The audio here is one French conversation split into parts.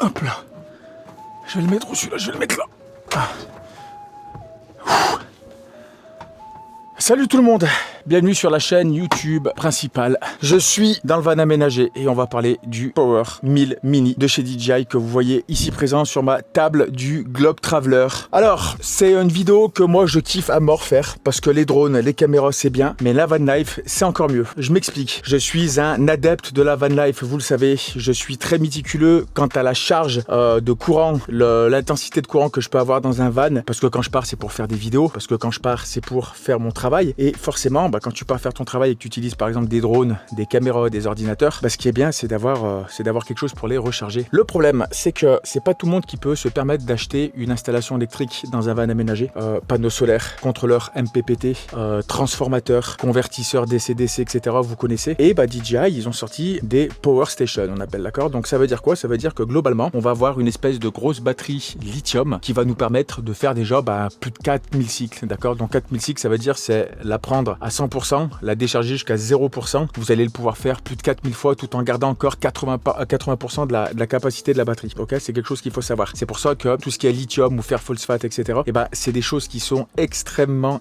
Hop là. Je vais le mettre où celui-là, je vais le mettre là. Ah. Salut tout le monde, bienvenue sur la chaîne YouTube principale. Je suis dans le van aménagé et on va parler du Power 1000 Mini de chez DJI que vous voyez ici présent sur ma table du Globe Traveler. Alors, c'est une vidéo que moi je kiffe à mort faire parce que les drones, les caméras c'est bien, mais la van life c'est encore mieux. Je m'explique, je suis un adepte de la van life, vous le savez, je suis très méticuleux quant à la charge de courant, l'intensité de courant que je peux avoir dans un van, parce que quand je pars c'est pour faire des vidéos, parce que quand je pars c'est pour faire mon travail. Et forcément, quand tu pars faire ton travail et que tu utilises par exemple des drones, des caméras, des ordinateurs, ce qui est bien, c'est d'avoir quelque chose pour les recharger. Le problème, c'est que c'est pas tout le monde qui peut se permettre d'acheter une installation électrique dans un van aménagé. Panneaux solaires, contrôleurs MPPT, transformateurs, convertisseurs DC-DC, etc. Vous connaissez. Et DJI, ils ont sorti des Power Station, on appelle, d'accord. Donc ça veut dire quoi? Ça veut dire que globalement, on va avoir une espèce de grosse batterie lithium qui va nous permettre de faire déjà plus de 4000 cycles, d'accord. Donc 4000 cycles, ça veut dire c'est la prendre à 100%, la décharger jusqu'à 0%. Vous allez le pouvoir faire plus de 4000 fois tout en gardant encore 80% de la capacité de la batterie. Ok, c'est quelque chose qu'il faut savoir. C'est pour ça que tout ce qui est lithium ou fer phosphate, etc., c'est des choses qui sont extrêmement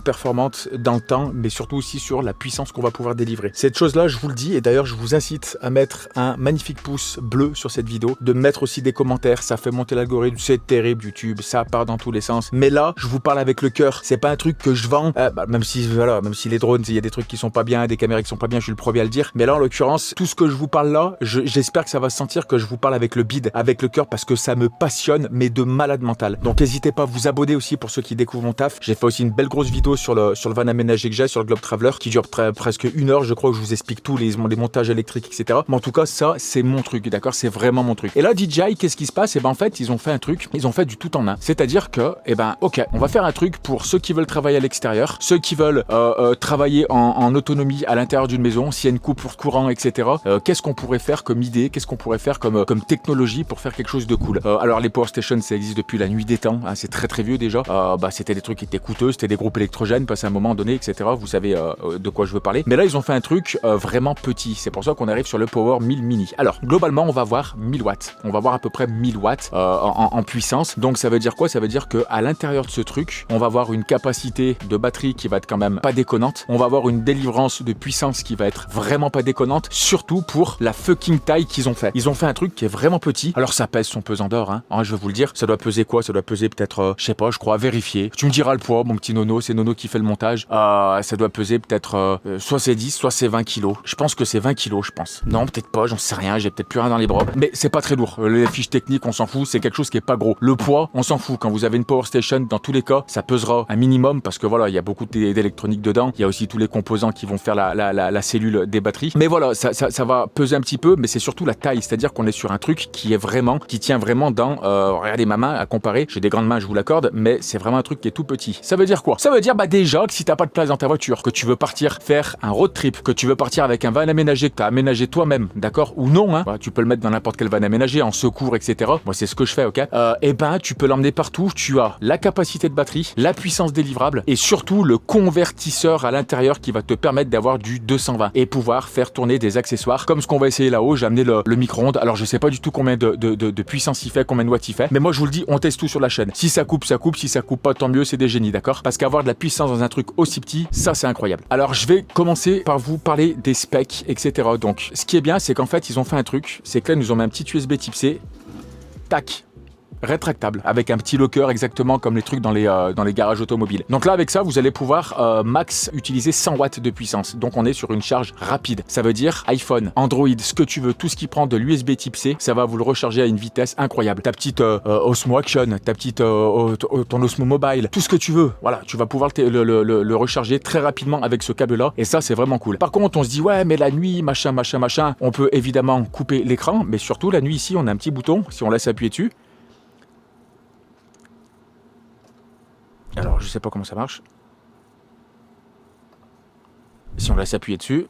performantes dans le temps, mais surtout aussi sur la puissance qu'on va pouvoir délivrer. Cette chose-là, je vous le dis, et d'ailleurs, je vous incite à mettre un magnifique pouce bleu sur cette vidéo, de mettre aussi des commentaires. Ça fait monter l'algorithme. C'est terrible, YouTube. Ça part dans tous les sens. Mais là, je vous parle avec le cœur. C'est pas un truc que je vends. Même si les drones, il y a des trucs qui sont pas bien, des caméras qui sont pas bien, je suis le premier à le dire. Mais là, en l'occurrence, tout ce que je vous parle là, j'espère que ça va se sentir que je vous parle avec le bide, avec le cœur, parce que ça me passionne, mais de malade mental. Donc, n'hésitez pas à vous abonner aussi pour ceux qui découvrent mon taf. J'ai fait aussi une belle grosse vidéo sur le van aménagé que j'ai, sur le Globe Traveler, qui dure presque 1 heure, je crois, où je vous explique tous les montages électriques, etc. Mais en tout cas, ça, c'est mon truc, d'accord? C'est vraiment mon truc. Et là, DJI, qu'est-ce qui se passe? En fait, ils ont fait un truc, ils ont fait du tout en un. C'est-à-dire que, ok, on va faire un truc pour ceux qui veulent travailler à l'extérieur, ceux qui veulent travailler en autonomie à l'intérieur d'une maison, s'il y a une coupe pour courant, etc. Qu'est-ce qu'on pourrait faire comme idée, qu'est-ce qu'on pourrait faire comme technologie pour faire quelque chose de cool. Alors les Power Station, ça existe depuis la nuit des temps, hein, c'est très vieux déjà. C'était des trucs qui étaient coûteux, c'était des groupes électrogènes, parce à un moment donné, etc. Vous savez de quoi je veux parler. Mais là, ils ont fait un truc vraiment petit. C'est pour ça qu'on arrive sur le Power 1000 Mini. Alors, globalement, on va voir 1000 watts. On va voir à peu près 1000 watts en puissance. Donc ça veut dire quoi? Ça veut dire qu'à l'intérieur de ce truc, on va avoir une capacité de batterie qui va être quand même pas déconnante. On va avoir une délivrance de puissance qui va être vraiment pas déconnante, surtout pour la fucking taille qu'ils ont fait. Ils ont fait un truc qui est vraiment petit. Alors ça pèse son pesant d'or, hein. Je vais vous le dire. Ça doit peser quoi? Ça doit peser peut-être, je sais pas, je crois, vérifier. Tu me diras le poids, mon petit Nono. C'est Nono qui fait le montage. Ça doit peser peut-être, soit c'est 10, soit c'est 20 kilos. Je pense que c'est 20 kilos, je pense. Non, peut-être pas, j'en sais rien. J'ai peut-être plus rien dans les bras. Mais c'est pas très lourd. Les fiches techniques, on s'en fout. C'est quelque chose qui est pas gros. Le poids, on s'en fout. Quand vous avez une Power Station, dans tous les cas, ça pesera un minimum parce que voilà, il y a beaucoup d'électronique dedans. Il y a aussi tous les composants qui vont faire la cellule des batteries. Mais voilà, ça va peser un petit peu, mais c'est surtout la taille. C'est-à-dire qu'on est sur un truc qui tient vraiment dans... regardez ma main à comparer. J'ai des grandes mains, je vous l'accorde, mais c'est vraiment un truc qui est tout petit. Ça veut dire quoi? Ça veut dire déjà que si t'as pas de place dans ta voiture, que tu veux partir faire un road trip, que tu veux partir avec un van aménagé que t'as aménagé toi-même, d'accord? Ou non, hein? Tu peux le mettre dans n'importe quel van aménagé, en secours, etc. Moi, c'est ce que je fais, ok? Tu peux l'emmener partout. Tu as la capacité de batterie, la puissance délivrable et surtout le convertisseur à l'intérieur qui va te permettre d'avoir du 220 et pouvoir faire tourner des accessoires comme ce qu'on va essayer là-haut. J'ai amené le micro-ondes. Alors je sais pas du tout combien de puissance il fait, combien de watts il fait, mais moi je vous le dis, on teste tout sur la chaîne. Si ça coupe, ça coupe. Si ça coupe pas, tant mieux, c'est des génies, d'accord? Parce qu'avoir de la puissance dans un truc aussi petit, ça c'est incroyable. Alors je vais commencer par vous parler des specs, etc. Donc ce qui est bien, c'est qu'en fait ils ont fait un truc, c'est que là ils nous ont mis un petit USB type C, tac, rétractable, avec un petit locker exactement comme les trucs dans les garages automobiles. Donc là avec ça vous allez pouvoir max utiliser 100 watts de puissance. Donc on est sur une charge rapide. Ça veut dire iPhone, Android, ce que tu veux, tout ce qui prend de l'USB type C, ça va vous le recharger à une vitesse incroyable. Ta petite Osmo Action, ta petite ton Osmo Mobile, tout ce que tu veux. Voilà, tu vas pouvoir le recharger très rapidement avec ce câble là et ça c'est vraiment cool. Par contre on se dit ouais mais la nuit machin, on peut évidemment couper l'écran, mais surtout la nuit ici on a un petit bouton, si on laisse appuyer dessus. Alors, je sais pas comment ça marche. Si on laisse appuyer dessus.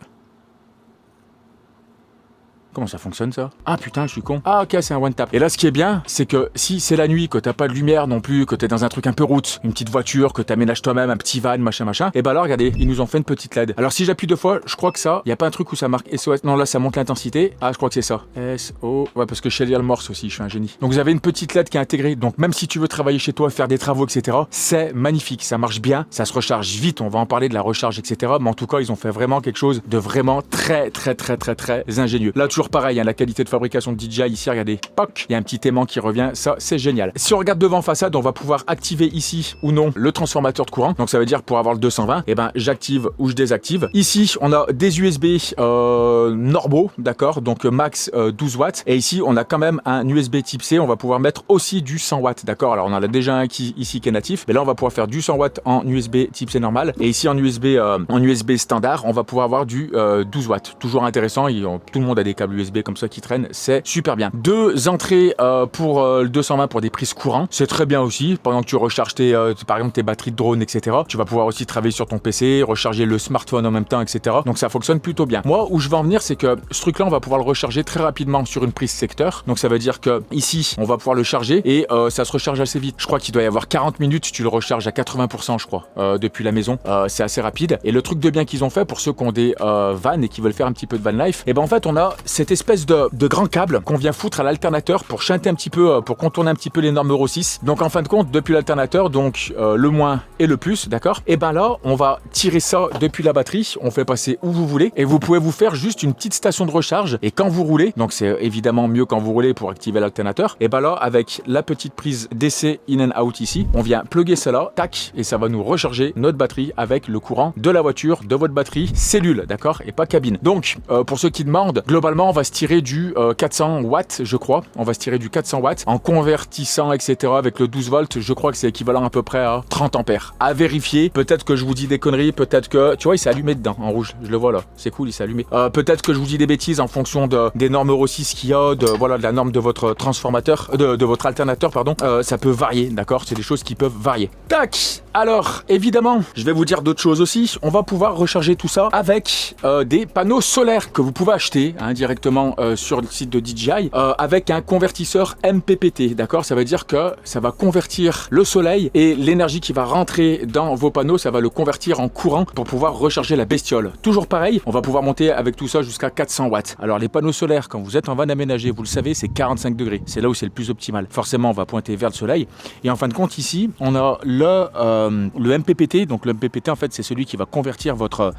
Comment ça fonctionne ça? Ah putain, je suis con. Ah ok, c'est un one tap. Et là, ce qui est bien, c'est que si c'est la nuit, que t'as pas de lumière non plus, que t'es dans un truc un peu route, une petite voiture, que t'aménages toi-même, un petit van, machin, et bah là, regardez, ils nous ont fait une petite LED. Alors si j'appuie 2 fois, je crois que ça, y a pas un truc où ça marque SOS. Non, là, ça monte l'intensité. Ah, je crois que c'est ça. SO. Ouais, parce que je sais lire le morse aussi, je suis un génie. Donc vous avez une petite LED qui est intégrée. Donc même si tu veux travailler chez toi, faire des travaux, etc., c'est magnifique. Ça marche bien, ça se recharge vite. On va en parler de la recharge, etc. Mais en tout cas, ils ont fait vraiment quelque chose de vraiment très ingénieux. Là, toujours pareil, hein, la qualité de fabrication de DJI ici, regardez, poc, il y a un petit aimant qui revient, ça c'est génial. Si on regarde devant façade, on va pouvoir activer ici ou non le transformateur de courant. Donc ça veut dire pour avoir le 220, et ben j'active ou je désactive. Ici, on a des USB normaux, d'accord, donc max 12 watts. Et ici, on a quand même un USB type C, on va pouvoir mettre aussi du 100 watts, d'accord. Alors on en a déjà un ici qui est natif, mais là on va pouvoir faire du 100 watts en USB type C normal. Et ici en USB standard, on va pouvoir avoir du 12 watts. Toujours intéressant, tout le monde a des câbles USB comme ça qui traînent, c'est super bien. 2 entrées pour le 220 pour des prises courant, c'est très bien aussi. Pendant que tu recharges par exemple tes batteries de drone, etc., tu vas pouvoir aussi travailler sur ton PC, recharger le smartphone en même temps, etc. Donc ça fonctionne plutôt bien. Moi, où je veux en venir, c'est que ce truc-là, on va pouvoir le recharger très rapidement sur une prise secteur. Donc ça veut dire que ici, on va pouvoir le charger et ça se recharge assez vite. Je crois qu'il doit y avoir 40 minutes, tu le recharges à 80%, je crois, depuis la maison. C'est assez rapide. Et le truc de bien qu'ils ont fait pour ceux qui ont des vannes et qui veulent faire un petit peu de van life, et ben en fait, on a cette espèce de grand câble qu'on vient foutre à l'alternateur pour chanter un petit peu, pour contourner un petit peu les normes Euro 6. Donc en fin de compte, depuis l'alternateur, donc le moins et le plus, d'accord. Et ben là, on va tirer ça depuis la batterie, on fait passer où vous voulez et vous pouvez vous faire juste une petite station de recharge et quand vous roulez, donc c'est évidemment mieux quand vous roulez pour activer l'alternateur, et ben là, avec la petite prise DC in and out ici, on vient plugger ça là, tac, et ça va nous recharger notre batterie avec le courant de la voiture, de votre batterie cellule, d'accord, et pas cabine. Donc pour ceux qui demandent, globalement, on va se tirer du 400 watts, je crois. On va se tirer du 400 watts en convertissant, etc. avec le 12 volts. Je crois que c'est équivalent à peu près à 30 ampères. À vérifier. Peut-être que je vous dis des conneries. Peut-être que, tu vois, il s'est allumé dedans en rouge. Je le vois là. C'est cool, il s'est allumé. Peut-être que je vous dis des bêtises en fonction des normes Euro 6 qu'il y a, de la norme de votre transformateur, de votre alternateur, pardon. Ça peut varier, d'accord? C'est des choses qui peuvent varier. Tac! Alors, évidemment, je vais vous dire d'autres choses aussi. On va pouvoir recharger tout ça avec des panneaux solaires que vous pouvez acheter directement sur le site de DJI avec un convertisseur MPPT, d'accord? Ça veut dire que ça va convertir le soleil et l'énergie qui va rentrer dans vos panneaux, ça va le convertir en courant pour pouvoir recharger la bestiole. Toujours pareil, on va pouvoir monter avec tout ça jusqu'à 400 watts. Alors les panneaux solaires, quand vous êtes en van aménagé, vous le savez, c'est 45 degrés. C'est là où c'est le plus optimal. Forcément, on va pointer vers le soleil. Et en fin de compte, ici, on a le MPPT. Donc le MPPT, en fait, c'est celui qui va convertir votre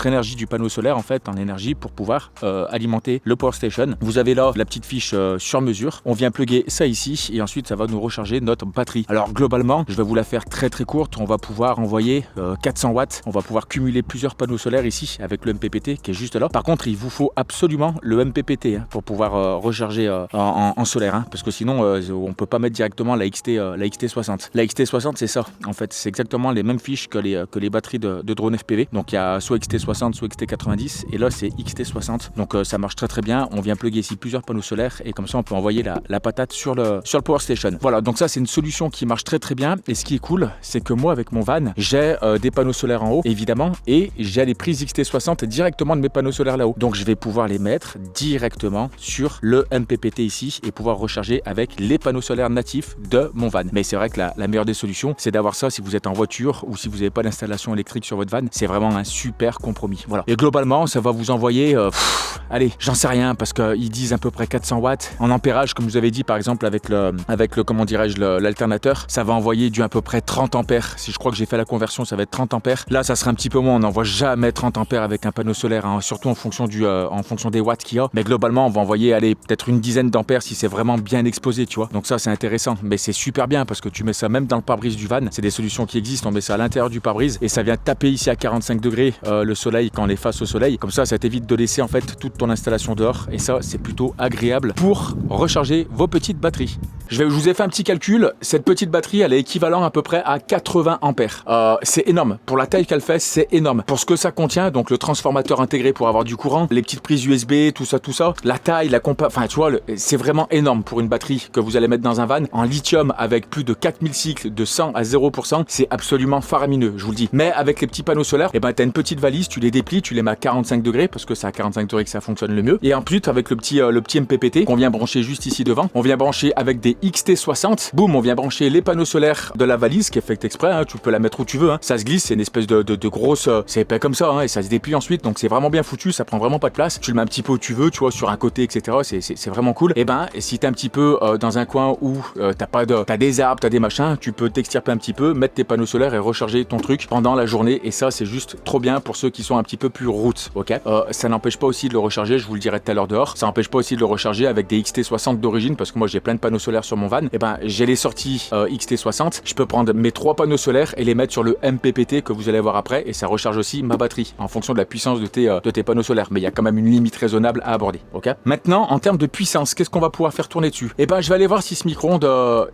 énergie du panneau solaire en fait en énergie pour pouvoir alimenter le Power Station. Vous avez là la petite fiche sur mesure. On vient plugger ça ici et ensuite ça va nous recharger notre batterie. Alors globalement, je vais vous la faire très courte. On va pouvoir envoyer 400 watts. On va pouvoir cumuler plusieurs panneaux solaires ici avec le MPPT qui est juste là. Par contre, il vous faut absolument le MPPT pour pouvoir recharger en solaire parce que sinon on peut pas mettre directement la XT60. La XT60 c'est ça. En fait, c'est exactement les mêmes fiches que les batteries de drone FPV. Donc il y a soit XT60, soit XT90 et là c'est XT60. Donc ça marche très bien. On vient plugger ici plusieurs panneaux solaires et comme ça on peut envoyer la patate sur le Power Station. Voilà, donc ça c'est une solution qui marche très bien et ce qui est cool, c'est que moi avec mon van, j'ai des panneaux solaires en haut évidemment et j'ai les prises XT60 directement de mes panneaux solaires là-haut. Donc je vais pouvoir les mettre directement sur le MPPT ici et pouvoir recharger avec les panneaux solaires natifs de mon van. Mais c'est vrai que la meilleure des solutions, c'est d'avoir ça si vous êtes en voiture ou si vous n'avez pas d'installation électrique sur votre van. C'est vraiment un super compromis. Voilà. Et globalement, ça va vous envoyer allez, j'en sais rien parce qu'ils disent à peu près 400 watts en ampérage, comme je vous avais dit par exemple avec le comment dirais-je, l'alternateur, ça va envoyer du à peu près 30 ampères. Si je crois que j'ai fait la conversion, ça va être 30 ampères. Là, ça sera un petit peu moins. On n'envoie jamais 30 ampères avec un panneau solaire, surtout en fonction des watts qu'il y a. Mais globalement, on va envoyer, allez, peut-être une dizaine d'ampères si c'est vraiment bien exposé, tu vois. Donc ça, c'est intéressant. Mais c'est super bien parce que tu mets ça même dans le pare-brise du van. C'est des solutions qui existent. On met ça à l'intérieur du pare-brise et ça vient taper ici à 45 degrés le soleil quand on est face au soleil. Comme ça t'évite de laisser en fait toute ton installation dehors et ça, c'est plutôt agréable pour recharger vos petites batteries. Je vous ai fait un petit calcul. Cette petite batterie, elle est équivalente à peu près à 80 ampères. C'est énorme. Pour la taille qu'elle fait, c'est énorme. Pour ce que ça contient, donc le transformateur intégré pour avoir du courant, les petites prises USB, tout ça, la taille, la compa, enfin tu vois, c'est vraiment énorme pour une batterie que vous allez mettre dans un van en lithium avec plus de 4000 cycles de 100 à 0%. C'est absolument faramineux, je vous le dis. Mais avec les petits panneaux solaires, eh ben t'as une petite valise, tu les déplies, tu les mets à 45 degrés parce que c'est à 45 degrés que ça fonctionne le mieux. Et en plus avec le petit MPPT qu'on vient brancher juste ici devant, on vient brancher avec des XT60. Boum, on vient brancher les panneaux solaires de la valise qui est fait exprès. Hein, tu peux la mettre où tu veux. Hein. Ça se glisse, c'est une espèce de grosse, c'est épais comme ça, hein, et ça se déplie ensuite. Donc c'est vraiment bien foutu, ça prend vraiment pas de place. Tu le mets un petit peu où tu veux, tu vois, sur un côté, etc. C'est vraiment cool. Et ben, si t'es un petit peu dans un coin où t'as des arbres, t'as des machins, tu peux t'extirper un petit peu, mettre tes panneaux solaires et recharger ton truc pendant la journée. Et ça, c'est juste trop bien pour ceux qui sont un petit peu plus route, ok. Ça n'empêche pas aussi de le recharger, je vous le dirai tout à l'heure dehors. Ça n'empêche pas aussi de le recharger avec des XT60 d'origine parce que moi j'ai plein de panneaux solaires sur mon van. Et ben, j'ai les sorties XT60. Je peux prendre mes 3 panneaux solaires et les mettre sur le MPPT que vous allez voir après et ça recharge aussi ma batterie en fonction de la puissance de tes panneaux solaires. Mais il y a quand même une limite raisonnable à aborder, ok. Maintenant, en termes de puissance, qu'est-ce qu'on va pouvoir faire tourner dessus? Et ben, je vais aller voir si ce micro-ondes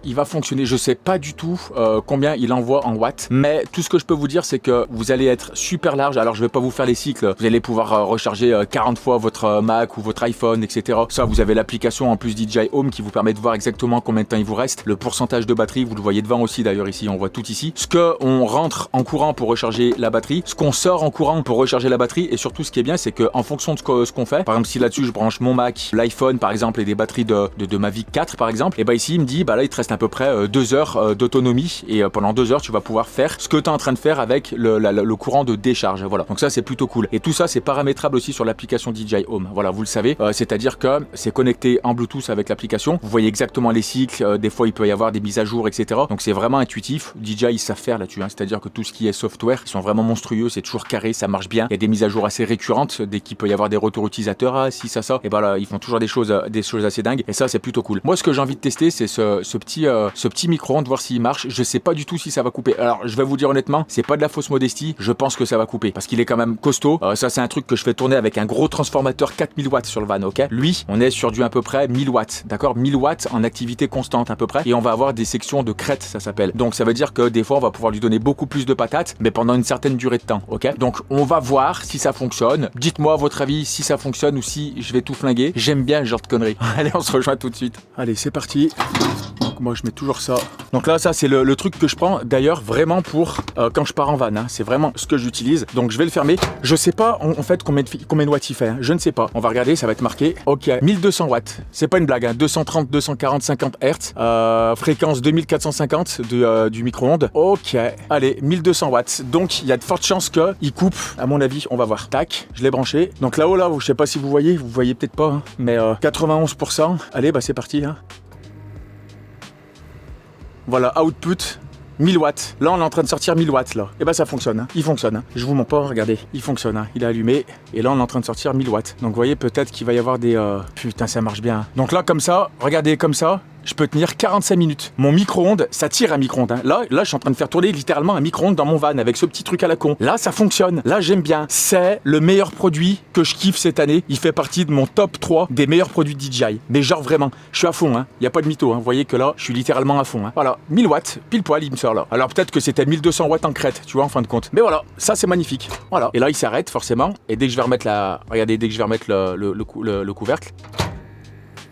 il va fonctionner. Je sais pas du tout combien il envoie en watts, mais tout ce que je peux vous dire, c'est que vous allez être super large. Alors, je vais pas vous faire les cycles. Vous allez pouvoir recharger 40 fois votre Mac ou votre iPhone, etc. Ça, vous avez l'application en plus DJI Home qui vous permet de voir exactement combien de temps il vous reste. Le pourcentage de batterie, vous le voyez devant aussi d'ailleurs ici, on voit tout ici. Ce que on rentre en courant pour recharger la batterie, ce qu'on sort en courant pour recharger la batterie, et surtout ce qui est bien, c'est que en fonction de ce qu'on fait, par exemple si là-dessus je branche mon Mac, l'iPhone par exemple et des batteries de Mavic 4 par exemple, et bah ici il me dit bah là il te reste à peu près 2 heures d'autonomie et pendant 2 heures tu vas pouvoir faire ce que tu es en train de faire avec le courant de décharge. Voilà, donc ça c'est plutôt cool. Et tout ça c'est paramétrable aussi sur l'application DJI Home. Voilà, vous le savez, c'est-à-dire que c'est connecté en Bluetooth avec l'application. Vous voyez exactement les cycles, des fois il peut y avoir des mises à jour, etc. Donc c'est vraiment intuitif. DJI ils savent faire là-dessus, hein. C'est-à-dire que tout ce qui est software, ils sont vraiment monstrueux, c'est toujours carré, ça marche bien. Il y a des mises à jour assez récurrentes dès qu'il peut y avoir des retours utilisateurs, ah si ça, et bah là ils font toujours des choses assez dingues. Et ça c'est plutôt cool. Moi ce que j'ai envie de tester c'est ce petit micro-ondes, voir s'il marche. Je sais pas du tout si ça va couper. Alors je vais vous dire honnêtement, c'est pas de la fausse modestie, je pense que ça va couper parce qu'il est quand même costaud. Ça c'est un truc que je fais tourner avec un gros transformateur 4000 watts sur le van, ok. Lui on est sur du à peu près 1000 watts, d'accord, 1000 watts en activité constante à peu près, et on va avoir des sections de crête, ça s'appelle. Donc ça veut dire que des fois on va pouvoir lui donner beaucoup plus de patates, mais pendant une certaine durée de temps, ok. Donc on va voir si ça fonctionne. Dites-moi à votre avis si ça fonctionne ou si je vais tout flinguer. J'aime bien ce genre de conneries. Allez, on se rejoint tout de suite. Allez, c'est parti. Donc moi je mets toujours ça. Donc là ça c'est le truc que je prends d'ailleurs vraiment pour quand je pars en van, hein. C'est vraiment ce que j'utilise. Donc je vais le fermer. Je sais pas en fait combien de watts il fait, hein. Je ne sais pas. On va regarder, ça va être marqué. Ok, 1200 watts. C'est pas une blague, hein. 230, 240, 50 Hz. Fréquence 2450 du micro-ondes. Ok, allez, 1200 watts. Donc il y a de fortes chances qu'il coupe. À mon avis, on va voir. Tac, je l'ai branché. Donc là-haut, là, je sais pas si vous voyez peut-être pas, hein. Mais 91%. Allez, bah c'est parti, hein. Voilà, output 1000 watts. Là, on est en train de sortir 1000 watts, là. Et bah, ça fonctionne, hein. Il fonctionne, hein. Je vous mens pas, regardez. Il fonctionne, hein. Il est allumé. Et là, on est en train de sortir 1000 watts. Donc, vous voyez, peut-être qu'il va y avoir des... Putain, ça marche bien. Donc là, comme ça, regardez, comme ça, je peux tenir 45 minutes. Mon micro-ondes, ça tire un micro-ondes, hein. Là, je suis en train de faire tourner littéralement un micro-ondes dans mon van avec ce petit truc à la con. Là, ça fonctionne. Là, j'aime bien. C'est le meilleur produit que je kiffe cette année. Il fait partie de mon top 3 des meilleurs produits de DJI. Mais genre vraiment, je suis à fond, hein. Il n'y a pas de mytho, hein. Vous voyez que là, je suis littéralement à fond, hein. Voilà, 1000 watts, pile poil, il me sort là. Alors peut-être que c'était 1200 watts en crête, tu vois, en fin de compte. Mais voilà, ça c'est magnifique. Voilà. Et là, il s'arrête forcément. Et dès que je vais remettre regardez, dès que je vais remettre le couvercle.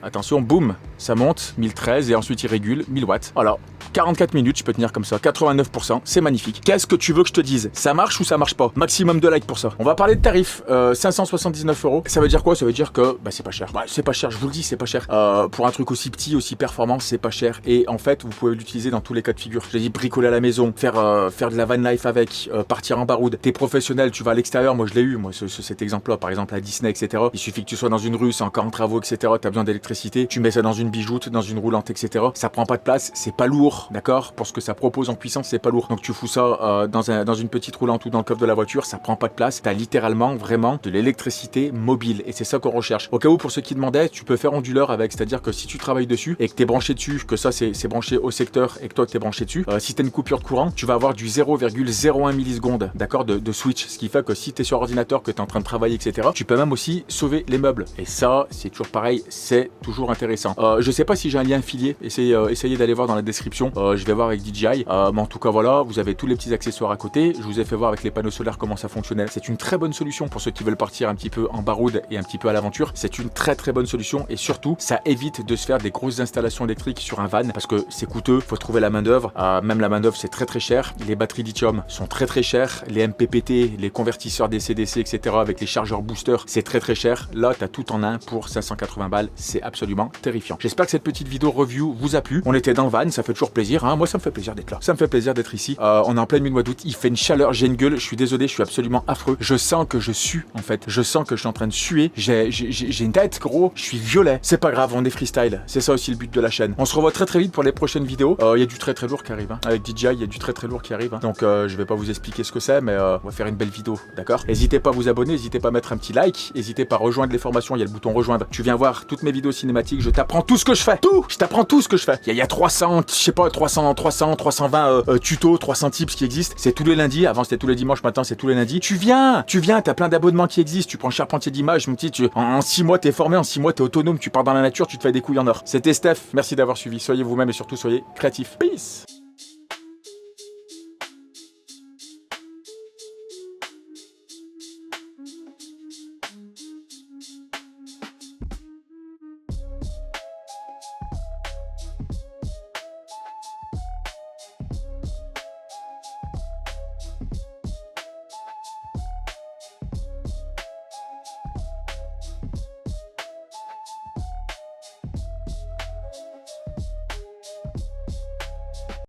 Attention, boum, ça monte, 1013 et ensuite il régule, 1000 watts. Voilà, 44 minutes, je peux tenir comme ça, 89%, c'est magnifique. Qu'est-ce que tu veux que je te dise? Ça marche ou ça marche pas? Maximum de likes pour ça. On va parler de tarifs, 579 €. Ça veut dire quoi? Ça veut dire que c'est pas cher. C'est pas cher, je vous le dis, c'est pas cher. Pour un truc aussi petit, aussi performant, c'est pas cher. Et en fait, vous pouvez l'utiliser dans tous les cas de figure. J'ai dit bricoler à la maison, faire de la van life avec, partir en baroude. T'es professionnel, tu vas à l'extérieur. Moi, je l'ai eu, moi, cet exemple-là, par exemple à Disney, etc. Il suffit que tu sois dans une rue, c'est encore en travaux, etc. T'as besoin d'électricité. Tu mets ça dans une bijoute, dans une roulante, etc. Ça prend pas de place, c'est pas lourd. lourd, d'accord? Pour ce que ça propose en puissance, c'est pas lourd. Donc tu fous ça dans une petite roulante ou dans le coffre de la voiture, ça prend pas de place. T'as littéralement vraiment de l'électricité mobile et c'est ça qu'on recherche. Au cas où, pour ceux qui demandaient, tu peux faire onduleur avec, c'est-à-dire que si tu travailles dessus et que t'es branché dessus, que ça c'est branché au secteur et que toi que t'es branché dessus, si t'as une coupure de courant, tu vas avoir du 0,01 millisecondes, d'accord, de switch, ce qui fait que si t'es sur ordinateur, que t'es en train de travailler, etc., tu peux même aussi sauver les meubles. Et ça, c'est toujours pareil, c'est toujours intéressant. Je sais pas si j'ai un lien affilié, essayez d'aller voir dans la description. Je vais voir avec DJI, mais en tout cas voilà, vous avez tous les petits accessoires à côté. Je vous ai fait voir avec les panneaux solaires comment ça fonctionnait. C'est une très bonne solution pour ceux qui veulent partir un petit peu en baroude et un petit peu à l'aventure. C'est une très bonne solution et surtout, ça évite de se faire des grosses installations électriques sur un van parce que c'est coûteux, faut trouver la main d'œuvre. Même la main d'œuvre, c'est très cher. Les batteries lithium sont très chères. Les MPPT, les convertisseurs DC-DC, etc. avec les chargeurs booster, c'est très cher. Là, t'as tout en un pour 580 balles. C'est absolument terrifiant. J'espère que cette petite vidéo review vous a plu. On était dans le van, ça fait toujours plaisir. Hein. Moi, ça me fait plaisir d'être là. Ça me fait plaisir d'être ici. On est en plein mois d'août. Il fait une chaleur. J'ai une gueule. Je suis désolé. Je suis absolument affreux. Je sens que je sue en fait. Je sens que je suis en train de suer. J'ai une tête gros. Je suis violet. C'est pas grave. On est freestyle. C'est ça aussi le but de la chaîne. On se revoit très vite pour les prochaines vidéos. Il y a du très lourd qui arrive. Hein. Avec DJI, il y a du très lourd qui arrive. Hein. Donc, je vais pas vous expliquer ce que c'est, mais on va faire une belle vidéo. D'accord? N'hésitez pas à vous abonner. N'hésitez pas à mettre un petit like. N'hésitez pas à rejoindre les formations. Il y a le bouton rejoindre. Tu viens voir toutes mes vidéos cinématiques. Je t'apprends tout ce que je fais. Tout. Je t'apprends tout ce que je fais. Il y a 300, je sais pas, 320 tutos, 300 tips qui existent. C'est tous les lundis. Avant, c'était tous les dimanches. Maintenant, c'est tous les lundis. Tu viens. T'as plein d'abonnements qui existent. Tu prends Charpentier d'Images. Mon petit, en 6 mois, t'es formé. En 6 mois, t'es autonome. Tu pars dans la nature. Tu te fais des couilles en or. C'était Steph. Merci d'avoir suivi. Soyez vous-même et surtout soyez créatifs. Peace.